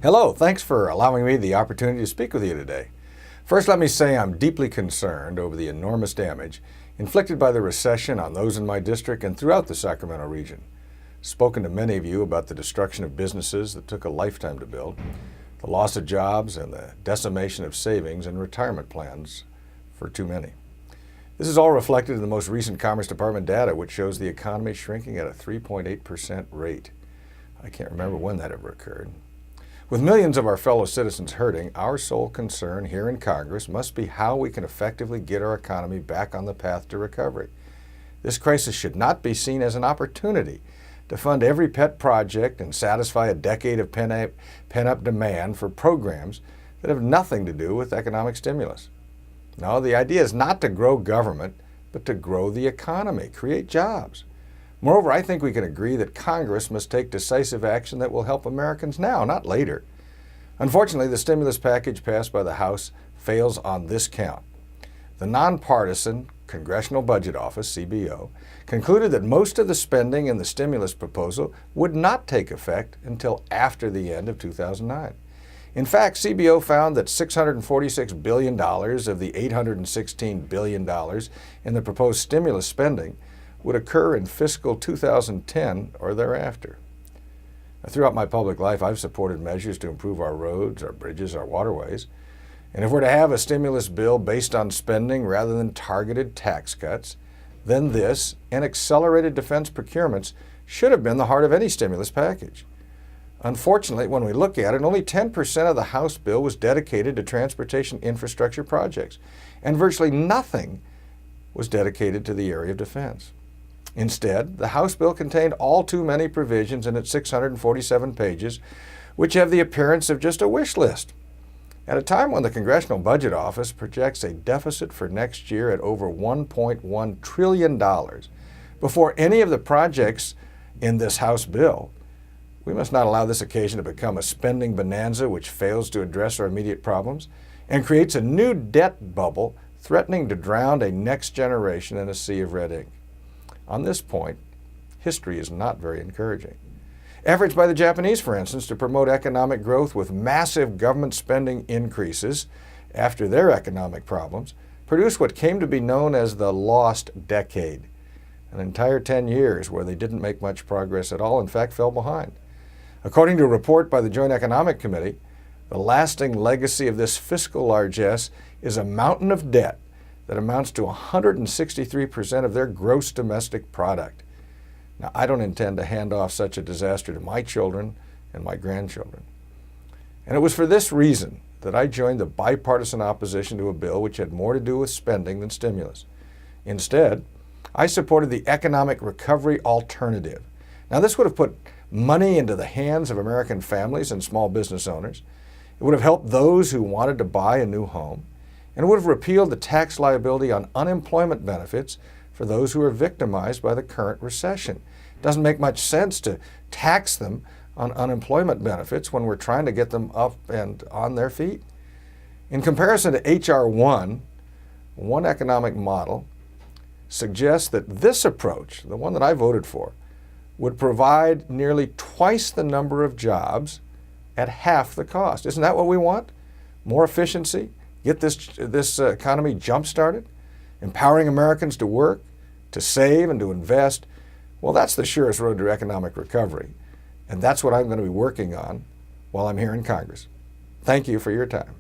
Hello, thanks for allowing me the opportunity to speak with you today. First, let me say I'm deeply concerned over the enormous damage inflicted by the recession on those in my district and throughout the Sacramento region. I've spoken to many of you about the destruction of businesses that took a lifetime to build, the loss of jobs, and the decimation of savings and retirement plans for too many. This is all reflected in the most recent Commerce Department data, which shows the economy shrinking at a 3.8% rate. I can't remember when that ever occurred. With millions of our fellow citizens hurting, our sole concern here in Congress must be how we can effectively get our economy back on the path to recovery. This crisis should not be seen as an opportunity to fund every pet project and satisfy a decade of pent-up demand for programs that have nothing to do with economic stimulus. No, the idea is not to grow government, but to grow the economy, create jobs. Moreover, I think we can agree that Congress must take decisive action that will help Americans now, not later. Unfortunately, the stimulus package passed by the House fails on this count. The nonpartisan Congressional Budget Office, CBO, concluded that most of the spending in the stimulus proposal would not take effect until after the end of 2009. In fact, CBO found that $646 billion of the $816 billion in the proposed stimulus spending would occur in fiscal 2010 or thereafter. Now, throughout my public life, I've supported measures to improve our roads, our bridges, our waterways. And if we're to have a stimulus bill based on spending rather than targeted tax cuts, then this and accelerated defense procurements should have been the heart of any stimulus package. Unfortunately, when we look at it, only 10% of the House bill was dedicated to transportation infrastructure projects, and virtually nothing was dedicated to the area of defense. Instead, the House bill contained all too many provisions in its 647 pages, which have the appearance of just a wish list. At a time when the Congressional Budget Office projects a deficit for next year at over $1.1 trillion, before any of the projects in this House bill, we must not allow this occasion to become a spending bonanza which fails to address our immediate problems and creates a new debt bubble threatening to drown a next generation in a sea of red ink. On this point, history is not very encouraging. Efforts by the Japanese, for instance, to promote economic growth with massive government spending increases after their economic problems produced what came to be known as the lost decade, an entire 10 years where they didn't make much progress at all, in fact fell behind. According to a report by the Joint Economic Committee, the lasting legacy of this fiscal largesse is a mountain of debt that amounts to 163% of their gross domestic product. Now, I don't intend to hand off such a disaster to my children and my grandchildren. And it was for this reason that I joined the bipartisan opposition to a bill which had more to do with spending than stimulus. Instead, I supported the economic recovery alternative. Now, this would have put money into the hands of American families and small business owners. It would have helped those who wanted to buy a new home, and it would have repealed the tax liability on unemployment benefits for those who are victimized by the current recession. It doesn't make much sense to tax them on unemployment benefits when we're trying to get them up and on their feet. In comparison to H.R. 1, one economic model suggests that this approach, the one that I voted for, would provide nearly twice the number of jobs at half the cost. Isn't that what we want? More efficiency? Get this economy jump-started? Empowering Americans to work, to save, and to invest? Well, that's the surest road to economic recovery. And that's what I'm going to be working on while I'm here in Congress. Thank you for your time.